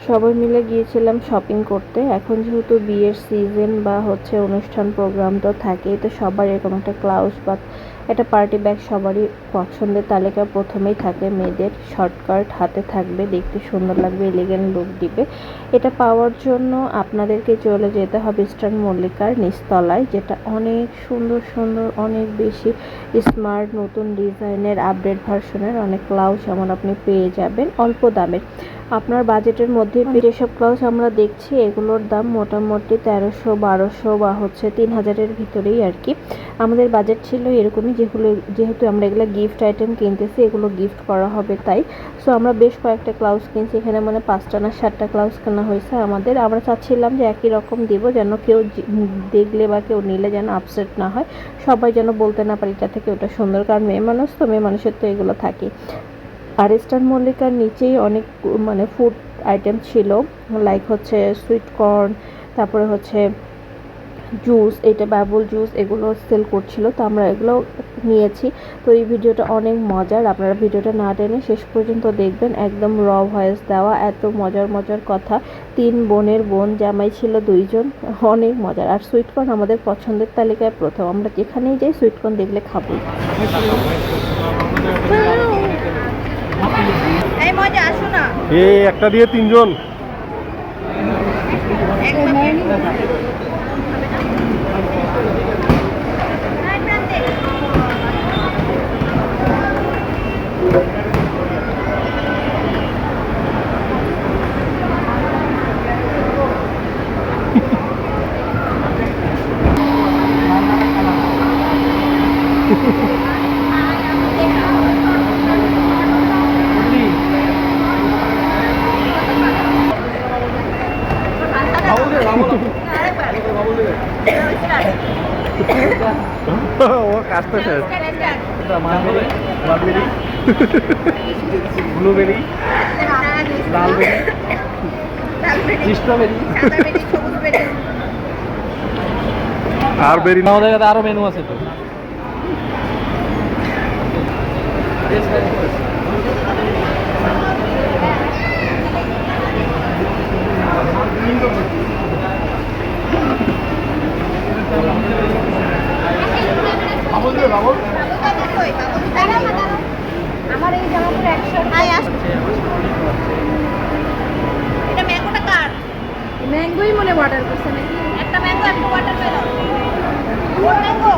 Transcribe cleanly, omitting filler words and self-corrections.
সবাই মিলে গিয়েছিলাম শপিং করতে। এখন যেহেতু বিয়ের সিজন বা হচ্ছে অনুষ্ঠান প্রোগ্রাম তো থাকেই, তো সবার এরকম একটা ব্লাউজ বা একটা পার্টি ব্যাগ সবারই পছন্দের তালিকা প্রথমেই থাকে। মেয়েদের শর্টকাট হাতে থাকবে, দেখতে সুন্দর লাগবে, এলিগেন্ট লুক দিবে। এটা পাওয়ার জন্য আপনাদেরকে চলে যেতে হবে ইস্টার্ন মল্লিকার নিচতলায়, যেটা অনেক সুন্দর সুন্দর, অনেক বেশি স্মার্ট, নতুন ডিজাইনের, আপডেট ভার্সনের অনেক ব্লাউজ যেমন আপনি পেয়ে যাবেন অল্প দামে। আপনার বাজেটের মধ্যে যেসব ব্লাউজ আমরা দেখছি এগুলোর দাম মোটামুটি 1300, 1200 বা হচ্ছে 3000-এর ভিতরেই আর কি। আমাদের বাজেট ছিল এরকমই, যেহেতু আমরা এগুলো গিফট আইটেম কিনতেছি, এগুলো গিফট করা হবে তাই। সো আমরা বেশ কয়েকটা ব্লাউজ কিনছি, এখানে মানে 5টা না 7টা ব্লাউজ কেনা হয়েছে আমাদের। আমরা চাচ্ছিলাম যে একই রকম দিব, যেন কেউ দেখলে বা কেউ নিলে যেন আপসেট না হয়, সবাই যেন বলতে না পারে এটা থেকে ওটা সুন্দর, কারণ মেয়ে মানুষ তো, মেয়ে মানুষের তো এগুলো থাকে। আর ইস্টার্ন মল্লিকার নিচেই অনেক মানে ফুড আইটেম ছিল, লাইক হচ্ছে সুইট কর্ন, তারপরে হচ্ছে জুস, এটা বাবুল জুস, এগুলো সেল করছিল, তো আমরা এগুলো নিয়েছি। তো এই ভিডিওটা অনেক মজার, আপনারা ভিডিওটা না টেনে শেষ পর্যন্ত দেখবেন, একদম র ভয়েস দেওয়া, এত মজার মজার কথা। 3 বোনের বোন জামাই ছিল 2 জন, অনেক মজার। আর সুইটকর্ন আমাদের পছন্দের তালিকায় প্রথম, আমরা যেখানেই যাই সুইটকর্ন দেখলে খাবো। এই একটা দিয়ে 3 জন। ও কাজটা শেষ। ব্লুবেরি, লালবেরি, স্ট্রবেরি আর বেরি। আমাদের কাছে আরো মেনু আছে তো। আমার এই জামাগুলো 100 এটা ম্যাঙ্গোটা কার? ম্যাঙ্গোই মনে অর্ডার করছে নাকি? একটা ম্যাঙ্গো, একটা ওয়াটারমেলন। কোন ম্যাঙ্গো?